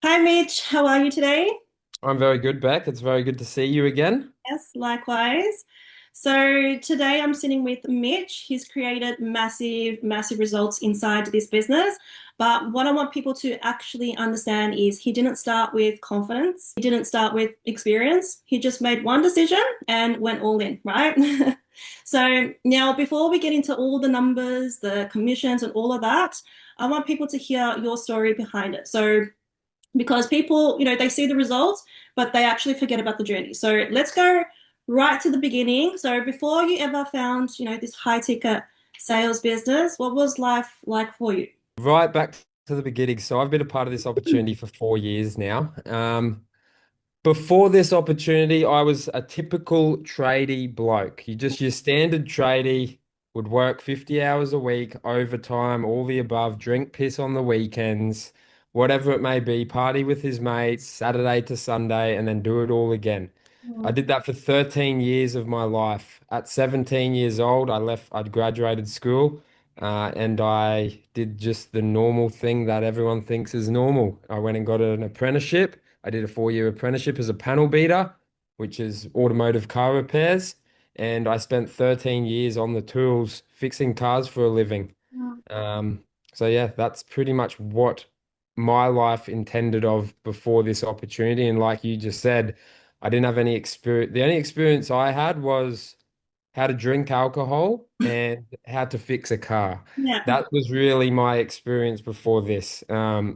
Hi Mitch, how are you today? I'm very good, Beck. It's very good to see you again. Yes, likewise. So today I'm sitting with Mitch. He's created massive results inside this business. But what I want people to actually understand is he didn't start with confidence. He didn't start with experience. He just made one decision and went all in, right? So now before we get into all the numbers, the commissions and all of that, I want people to hear your story behind it. So because people, they see the results, but they actually forget about the journey. So let's go right to the beginning. So before you ever found, this high ticket sales business, what was life like for you? Right back to the beginning. So I've been a part of this opportunity for 4 years now. Before this opportunity, I was a typical tradie bloke. Your standard tradie would work 50 hours a week, overtime, all the above, drink piss on the weekends, whatever it may be, party with his mates, Saturday to Sunday, and then do it all again. I Mm, did that for 13 years of my life. At 17 years old, I'd graduated school, and I did just the normal thing that everyone thinks is normal. I went and got an apprenticeship. I did a 4 year apprenticeship as a panel beater, which is automotive car repairs. And I spent 13 years on the tools fixing cars for a living. mm. Um, so yeah, that's pretty much what my life intended of before this opportunity. And like you just said, I didn't have any experience. The only experience I had was how to drink alcohol and how to fix a car. Yeah, That was really my experience before this. yeah.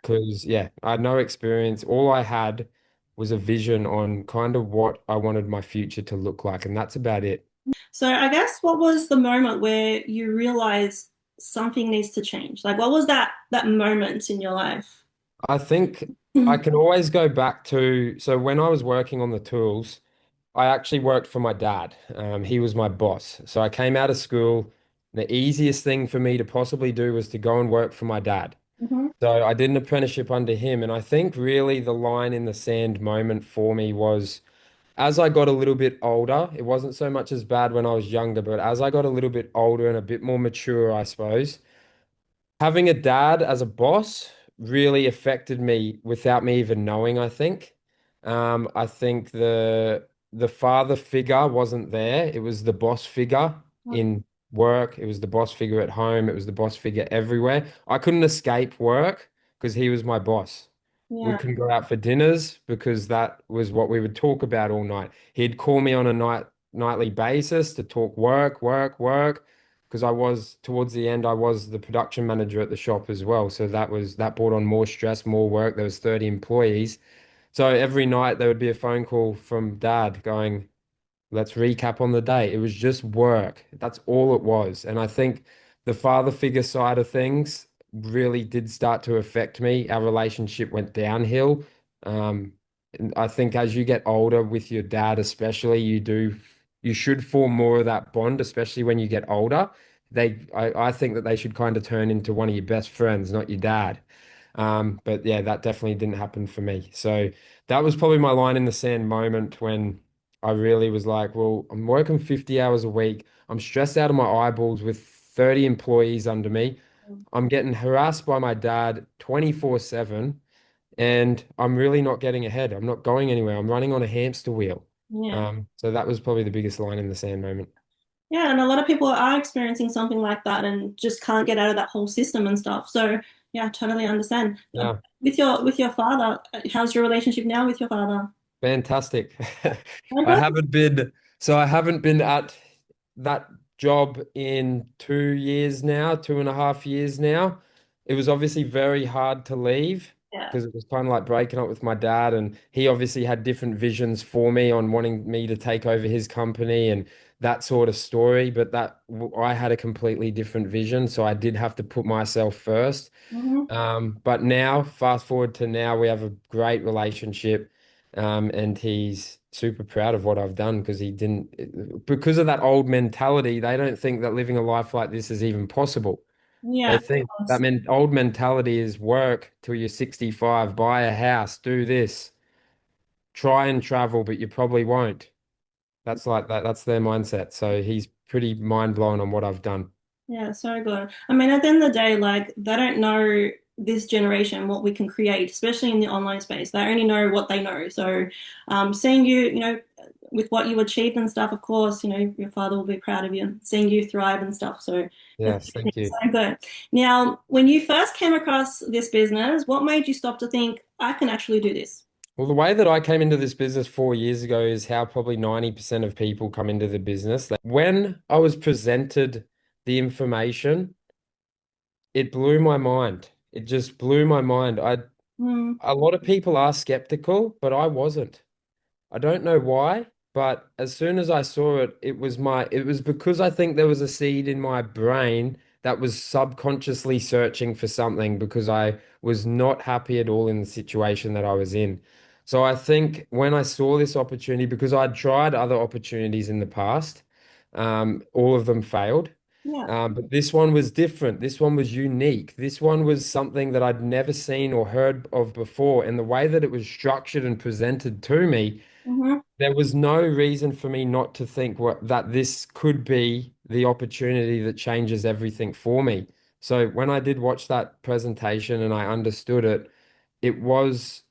Because yeah, I had no experience. All I had was a vision on kind of what I wanted my future to look like, and that's about it. So I guess what was the moment where you realized something needs to change? Like what was that moment in your life? I think I can always go back to, so when I was working on the tools, I actually worked for my dad. He was my boss. So I came out of school. The easiest thing for me to possibly do was to go and work for my dad. Hmm. So I did an apprenticeship under him. And I think really the line in the sand moment for me was as I got a little bit older, it wasn't so much as bad when I was younger, but as I got a little bit older and a bit more mature, I suppose. Having a dad as a boss really affected me without me even knowing, I think. I think the father figure wasn't there. It was the boss figure in work. It was the boss figure at home. It was the boss figure everywhere. I couldn't escape work because he was my boss. We Yeah, couldn't go out for dinners because that was what we would talk about all night. He'd call me on a nightly basis to talk work, work, work because I was towards the end, I was the production manager at the shop as well. So that brought on more stress, more work. There was 30 employees. So every night there would be a phone call from dad going, let's recap on the day. It was just work. That's all it was. And I think the father figure side of things really did start to affect me. Our relationship went downhill. And I think as you get older with your dad, especially, you should form more of that bond, especially when you get older. I think that they should kind of turn into one of your best friends, not your dad. But yeah, that definitely didn't happen for me. So that was probably my line in the sand moment when I really was like, well, I'm working 50 hours a week. I'm stressed out of my eyeballs with 30 employees under me. I'm getting harassed by my dad 24/7, and I'm really not getting ahead. I'm not going anywhere. I'm running on a hamster wheel. yeah. So that was probably the biggest line in the sand moment. Yeah, and a lot of people are experiencing something like that and just can't get out of that whole system and stuff. So yeah, totally understand. Yeah. With your father, how's your relationship now with your father? Fantastic. Oh, I good. haven't been, so I haven't been at that job in 2 years now, 2.5 years now. It was obviously very hard to leave Yeah. because it was kind of like breaking up with my dad, and he obviously had different visions for me on wanting me to take over his company and that sort of story. But I had a completely different vision, so I did have to put myself first. Hmm. But now, fast forward to now, we have a great relationship. And he's super proud of what I've done because because of that old mentality, they don't think that living a life like this is even possible. Yeah, They of think that course. old mentality is work till you're 65, buy a house, do this, try and travel, but you probably won't. That's like that. That's their mindset. So he's pretty mind blown on what I've done. Yeah, so good. I mean, at the end of the day, like they don't know this generation what we can create, especially in the online space. They only know what they know. So, seeing you, with what you achieved and stuff, of course, your father will be proud of you, seeing you thrive and stuff. So that's Yes, thank you. so good. Now, when you first came across this business, what made you stop to think, I can actually do this? Well, the way that I came into this business 4 years ago is how probably 90% of people come into the business. Like, when I was presented the information, it blew my mind. It just blew my mind. Mm, A lot of people are skeptical, but I wasn't. I don't know why, but as soon as I saw it, it was because I think there was a seed in my brain that was subconsciously searching for something because I was not happy at all in the situation that I was in. So I think when I saw this opportunity, because I'd tried other opportunities in the past, all of them failed. yeah. But this one was different. This one was unique. This one was something that I'd never seen or heard of before. And the way that it was structured and presented to me, Hmm. there was no reason for me not to think that this could be the opportunity that changes everything for me. So when I did watch that presentation and I understood it, it was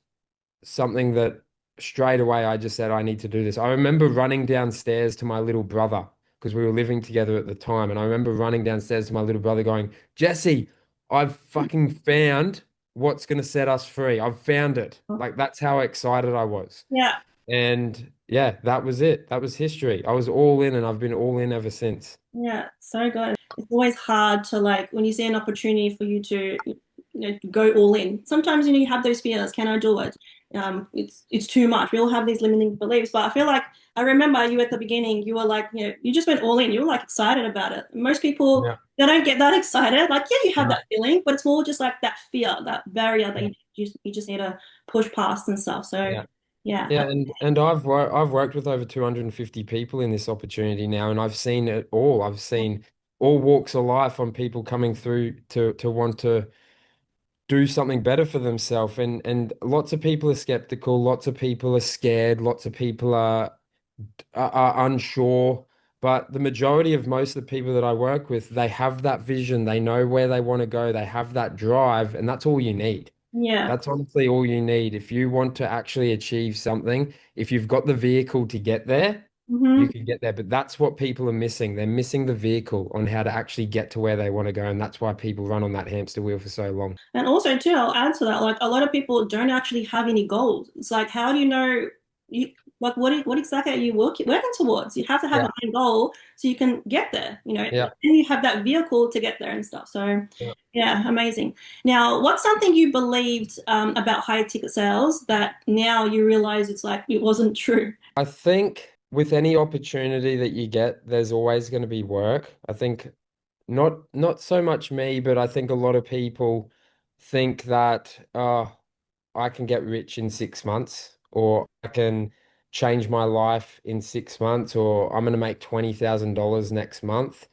something that straight away I just said, I need to do this. I remember running downstairs to my little brother because we were living together at the time. And I remember running downstairs to my little brother going, Jesse, I've fucking found what's going to set us free. I've found it. Like, that's how excited I was. Yeah. And yeah, that was it. That was history. I was all in and I've been all in ever since. Yeah, so good. It's always hard to like when you see an opportunity for you to, go all in. Sometimes you have those fears. Can I do it? It's too much. We all have these limiting beliefs, but I feel like I remember you at the beginning. You were like, you just went all in. You were like excited about it. Most people Yeah. they don't get that excited. Like, yeah, you have No. that feeling, but it's more just like that fear, that barrier that Yeah. you just need to push past and stuff. So, Yeah. yeah, Yeah, and I've worked with over 250 people in this opportunity now, and I've seen it all. I've seen all walks of life on people coming through to want to do something better for themselves. And lots of people are skeptical, lots of people are scared, lots of people are unsure. But the majority of most of the people that I work with, they have that vision, they know where they want to go, they have that drive, and that's all you need. yeah. That's honestly all you need. If you want to actually achieve something, if you've got the vehicle to get there, you Hmm. can get there. But that's what people are missing. They're missing the vehicle on how to actually get to where they want to go. And that's why people run on that hamster wheel for so long. And also too, I'll add to that, like a lot of people don't actually have any goals. It's like, how do you know you like what exactly are you working towards? You have to have Yeah. an end goal so you can get there, Yeah. and you have that vehicle to get there and stuff. So Yeah. yeah, amazing. Now, what's something you believed about high ticket sales that now you realize it's like it wasn't true? I think with any opportunity that you get, there's always going to be work. I think not so much me, but I think a lot of people think that I can get rich in 6 months, or I can change my life in 6 months, or I'm going to make $20,000 next month.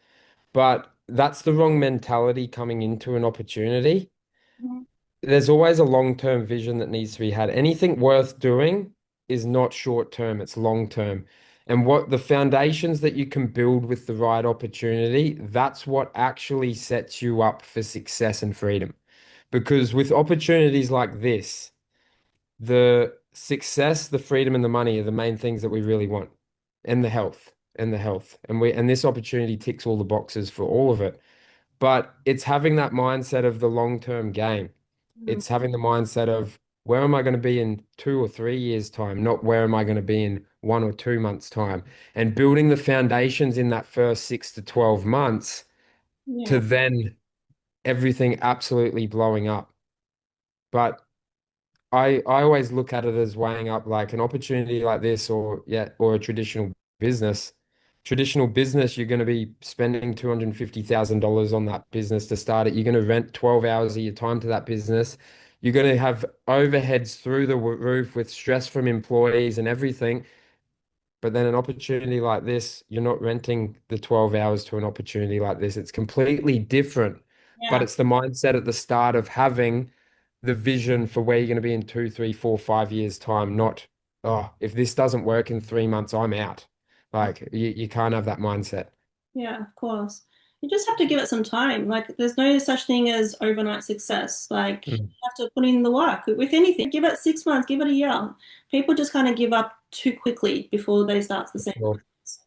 But that's the wrong mentality coming into an opportunity. Mhm. There's always a long-term vision that needs to be had. Anything worth doing is not short-term, it's long-term. And what the foundations that you can build with the right opportunity, that's what actually sets you up for success and freedom. Because with opportunities like this, the success, the freedom, and the money are the main things that we really want, and the health, and the health. And this opportunity ticks all the boxes for all of it. But it's having that mindset of the long-term game. Mhm. It's having the mindset of where am I going to be in 2 or 3 years' time, not where am I going to be in 1 or 2 months' time. And building the foundations in that first 6 to 12 months to Yeah, then everything absolutely blowing up. But I always look at it as weighing up like an opportunity like this or yeah, or a traditional business. Traditional business, you're going to be spending $250,000 on that business to start it. You're going to rent 12 hours of your time to that business. You're going to have overheads through the roof with stress from employees and everything. But then an opportunity like this, you're not renting the 12 hours to an opportunity like this. It's completely different, but yeah, it's the mindset at the start of having the vision for where you're going to be in 2, 3, 4, 5 years' time, not, oh, if this doesn't work in 3 months, I'm out. Like you can't have that mindset. yeah, of course. You just have to give it some time. Like, there's no such thing as overnight success. Like, you Mm. have to put in the work with anything. Give it 6 months, give it a year. People just kind of give up too quickly before they start the For same. sure.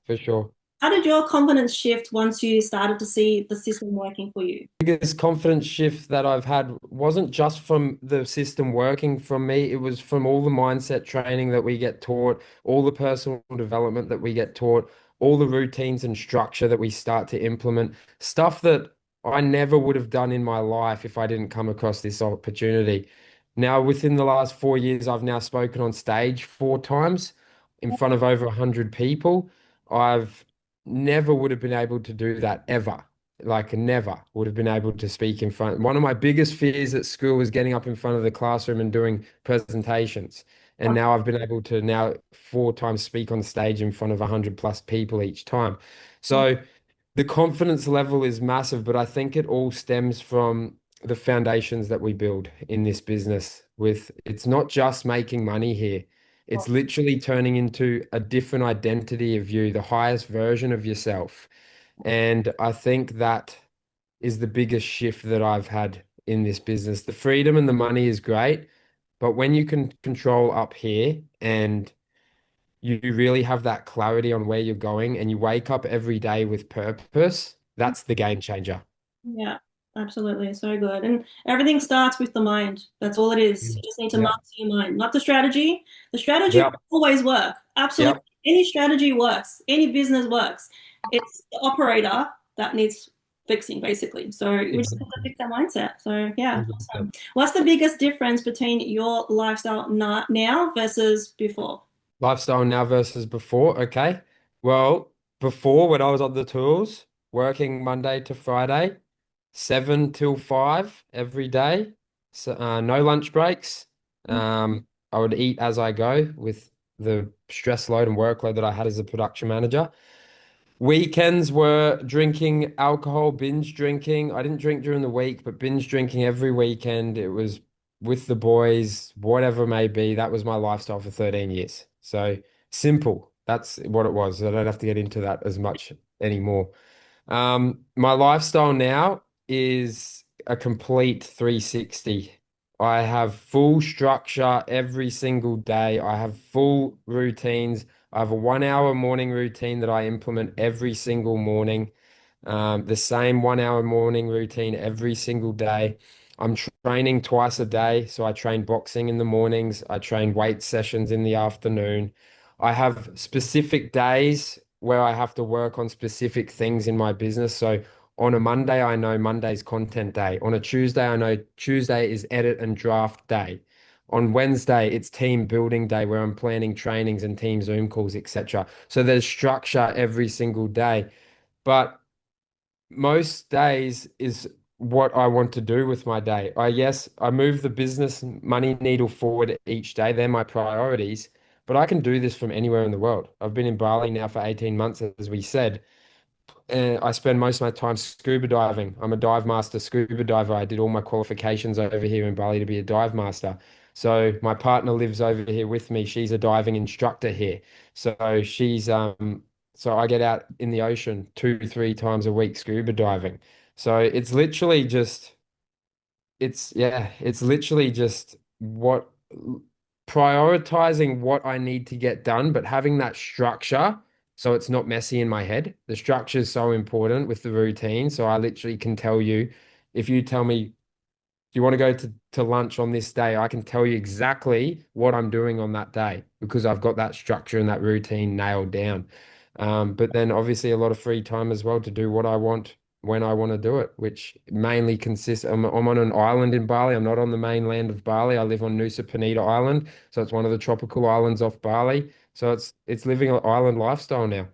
For sure. How did your confidence shift once you started to see the system working for you? Biggest confidence shift that I've had wasn't just from the system working from me, it was from all the mindset training that we get taught, all the personal development that we get taught, all the routines and structure that we start to implement, stuff that I never would have done in my life if I didn't come across this opportunity. Now, within the last 4 years, I've now spoken on stage 4 times in front of over 100 people. I've never would have been able to do that ever, like never would have been able to speak in front. One of my biggest fears at school was getting up in front of the classroom and doing presentations. And now I've been able to now 4 times speak on stage in front of 100 plus people each time. So the confidence level is massive, but I think it all stems from the foundations that we build in this business with it's not just making money here. It's literally turning into a different identity of you, the highest version of yourself. And I think that is the biggest shift that I've had in this business. The freedom and the money is great, but when you can control up here and you really have that clarity on where you're going and you wake up every day with purpose, that's the game changer. Yeah, absolutely. So good. And everything starts with the mind. That's all it is. You Mm. just need to Yep. master your mind, not the strategy. The strategy will Yep. always work. Absolutely. Yep. Any strategy works. Any business works. It's the operator that needs fixing, basically. So we just have to Exactly. fix that mindset. So yeah, awesome. 100%. What's the biggest difference between your lifestyle now versus before? Lifestyle now versus before. Okay. Well, before when I was on the tools, working Monday to Friday, 7 till 5 every day. So, no lunch breaks. I would eat as I go with the stress load and workload that I had as a production manager. Weekends were drinking alcohol, binge drinking. I didn't drink during the week, but binge drinking every weekend. It was with the boys, whatever it may be. That was my lifestyle for 13 years. So simple. That's what it was. I don't have to get into that as much anymore. My lifestyle now is a complete 360. I have full structure every single day. I have full routines. I have a 1 hour morning routine that I implement every single morning. The same 1 hour morning routine every single day. I'm training twice a day. So I train boxing in the mornings. I train weight sessions in the afternoon. I have specific days where I have to work on specific things in my business. So on a Monday, I know Monday's content day. On a Tuesday, I know Tuesday is edit and draft day. On Wednesday, it's team building day where I'm planning trainings and team Zoom calls, etc. So there's structure every single day. But most days is what I want to do with my day. Yes, I move the business money needle forward each day. They're my priorities, but I can do this from anywhere in the world. I've been in Bali now for 18 months, as we said, and I spend most of my time scuba diving. I'm a dive master scuba diver. I did all my qualifications over here in Bali to be a dive master. So my partner lives over here with me. She's a diving instructor here. So I get out in the ocean 2, 3 times a week scuba diving. So it's literally just it's literally just what prioritizing what I need to get done, but having that structure so it's not messy in my head. The structure is so important with the routine. So I literally can tell you if you tell me do you want to go to lunch on this day? I can tell you exactly what I'm doing on that day because I've got that structure and that routine nailed down. But then obviously a lot of free time as well to do what I want when I want to do it, which mainly consists, I'm on an island in Bali. I'm not on the mainland of Bali. I live on Nusa Penida Island. So it's one of the tropical islands off Bali. So it's living an island lifestyle now.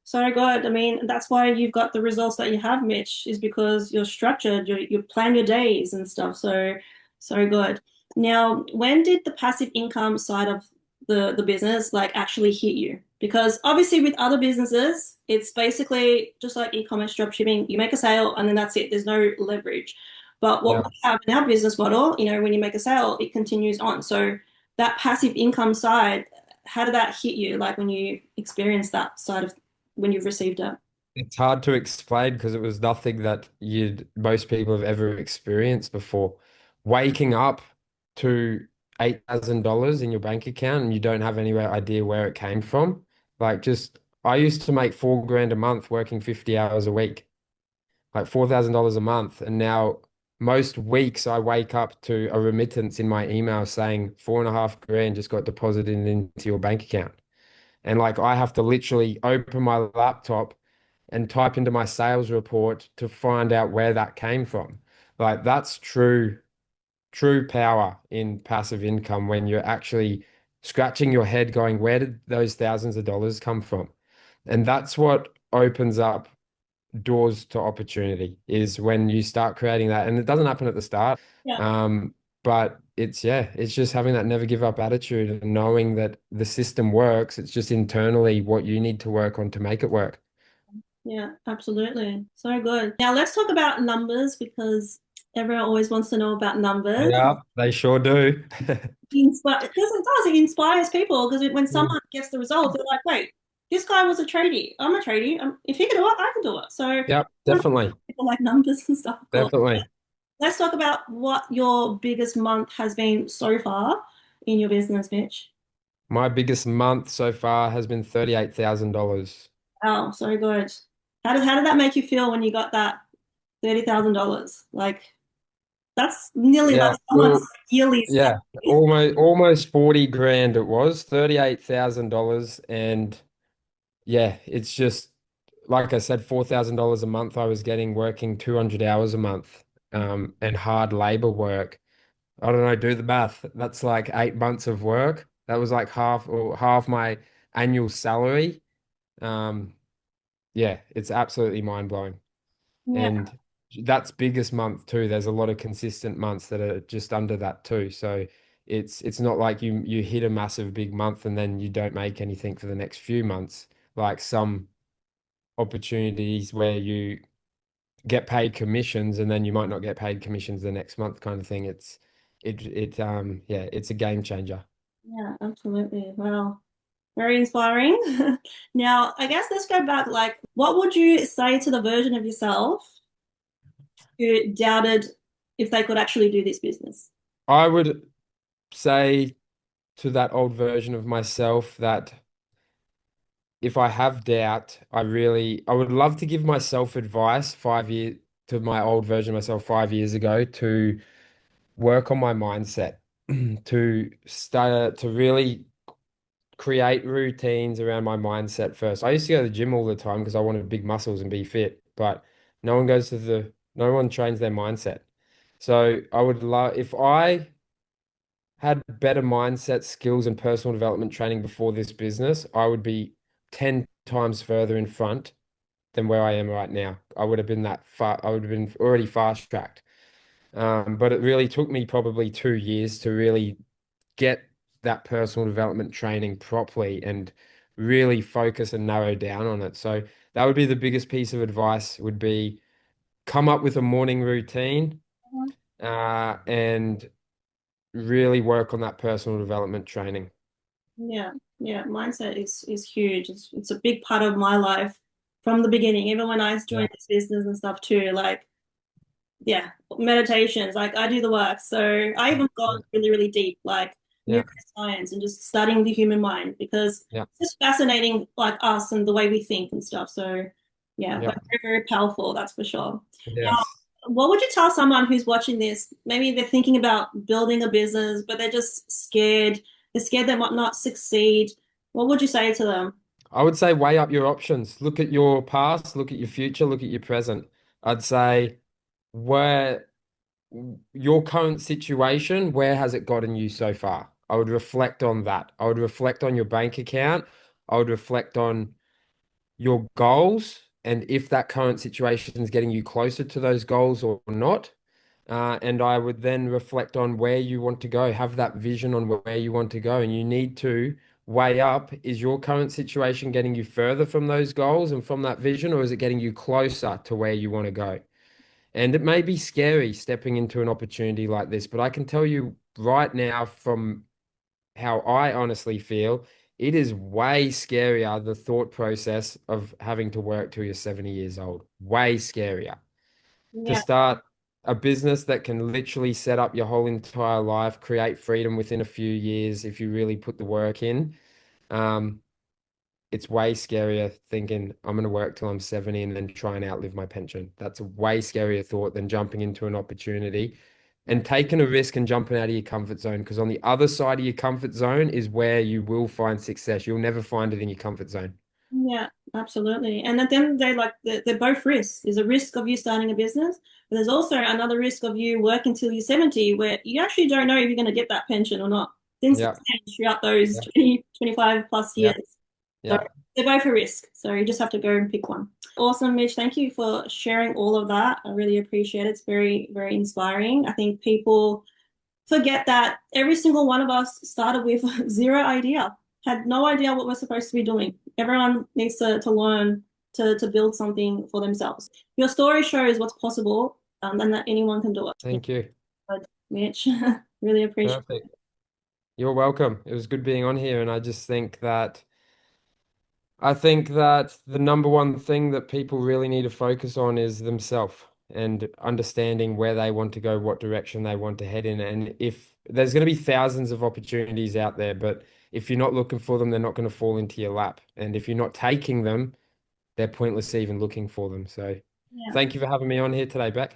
So good. I mean, that's why you've got the results that you have, Mitch, is because you're structured, you plan your days and stuff. So, so good. Now, when did the passive income side of the business like actually hit you? Because obviously with other businesses, it's basically just like e-commerce dropshipping. You make a sale and then that's it. There's no leverage. But what Yeah. we have in our business model, when you make a sale, it continues on. So that passive income side, how did that hit you? Like when you experienced that side of when you've received it. it's hard to explain because it was nothing that you'd most people have ever experienced before. Waking up to $8,000 in your bank account and you don't have any idea where it came from. Like just I used to make 4 grand a month working 50 hours a week, like $4,000 a month. And now most weeks I wake up to a remittance in my email saying 4.5 grand just got deposited into your bank account. And like I have to literally open my laptop and type into my sales report to find out where that came from. Like that's true power in passive income when you're actually scratching your head going, where did those thousands of dollars come from? And that's what opens up doors to opportunity is when you start creating that. And it doesn't happen at the start. Yeah, Um, but it's just having that never give up attitude and knowing that the system works. It's just internally what you need to work on to make it work. yeah, absolutely. So good. Now let's talk about numbers because everyone always wants to know about numbers. Yeah, they sure do. Inspire because it does, it inspires people because when someone gets the results, they're like, wait, this guy was a tradie. I'm a tradie. If he can do it, I can do it. So Yep, definitely. people like numbers and stuff, of course. Definitely. Let's talk about what your biggest month has been so far in your business, Mitch. My biggest month so far has been $38,000. Wow, so good. How did that make you feel when you got that $30,000? Like Yeah, that's someone's well, yearly yeah, salary. almost 40 grand it was, $38,000. And yeah, it's just like I said, $4,000 a month I was getting working 200 hours a month, and hard labor work. I don't know, do the math. That's like 8 months of work. That was like half my annual salary. Um, yeah, it's absolutely mind blowing. Yeah, And that's biggest month too. There's a lot of consistent months that are just under that too. So it's not like you hit a massive big month and then you don't make anything for the next few months. Like some opportunities where you get paid commissions and then you might not get paid commissions the next month kind of thing. Yeah, it's a game changer. yeah, absolutely. Wow. Very inspiring. Now, I guess let's go back. Like, what would you say to the version of yourself who doubted if they could actually do this business? I would say to that old version of myself that if I have doubt, I would love to give myself advice 5 years to my old version of myself 5 years ago to work on my mindset, to start to really create routines around my mindset first. I used to go to the gym all the time because I wanted big muscles and be fit, but no one trains their mindset. So I would love if I had better mindset skills and personal development training before this business, I would be 10 times further in front than where I am right now. I would have been that far, I would have been already fast tracked. But it really took me probably 2 years to really get that personal development training properly and really focus and narrow down on it. So that would be the biggest piece of advice would be come up with a morning routine, and really work on that personal development training. Yeah, yeah, mindset is huge. It's a big part of my life from the beginning, even when I Yeah. joined this business and stuff too. Like, yeah, meditations, like I do the work. So I even gone Yeah. really, really deep, like Yeah. neuroscience and just studying the human mind because Yeah. it's just fascinating, like us and the way we think and stuff. So yeah, Yeah. but very, very powerful, that's for sure. Now, Yes. what would you tell someone who's watching this? Maybe they're thinking about building a business, but they're just scared. They're scared they might not succeed. What would you say to them? I would say weigh up your options. Look at your past, look at your future, look at your present. I'd say where your current situation, where has it gotten you so far? I would reflect on that. I would reflect on your bank account. I would reflect on your goals and if that current situation is getting you closer to those goals or not. And I would then reflect on where you want to go, have that vision on where you want to go. And you need to weigh up, is your current situation getting you further from those goals and from that vision, or is it getting you closer to where you want to go? And it may be scary stepping into an opportunity like this, but I can tell you right now from how I honestly feel, it is way scarier, the thought process of having to work till you're 70 years old. Way scarier. To Yeah. start a business that can literally set up your whole entire life, create freedom within a few years if you really put the work in. Um, it's way scarier thinking I'm going to work till I'm 70 and then try and outlive my pension. That's a way scarier thought than jumping into an opportunity and taking a risk and jumping out of your comfort zone. Because on the other side of your comfort zone is where you will find success. You'll never find it in your comfort zone. Yeah, absolutely. And at the end of the day, like they're both risks. There's a risk of you starting a business, but there's also another risk of you working till you're 70, where you actually don't know if you're going to get that pension or not. Things can Yeah. change throughout those Yeah. 20, 25 plus Yeah. years. So Yeah. they're both a risk. So you just have to go and pick one. Awesome, Mitch. Thank you for sharing all of that. I really appreciate it. It's very, very inspiring. I think people forget that every single one of us started with zero idea, had no idea what we're supposed to be doing. Everyone needs to learn to build something for themselves. Your story shows what's possible, and that anyone can do it. Thank you. Mitch, really appreciate it. Perfect. You're welcome. It was good being on here. And I think that the number one thing that people really need to focus on is themselves and understanding where they want to go, what direction they want to head in. And if there's going to be thousands of opportunities out there, but if you're not looking for them, they're not going to fall into your lap. And if you're not taking them, they're pointless even looking for them. So Yeah. thank you for having me on here today, Beck.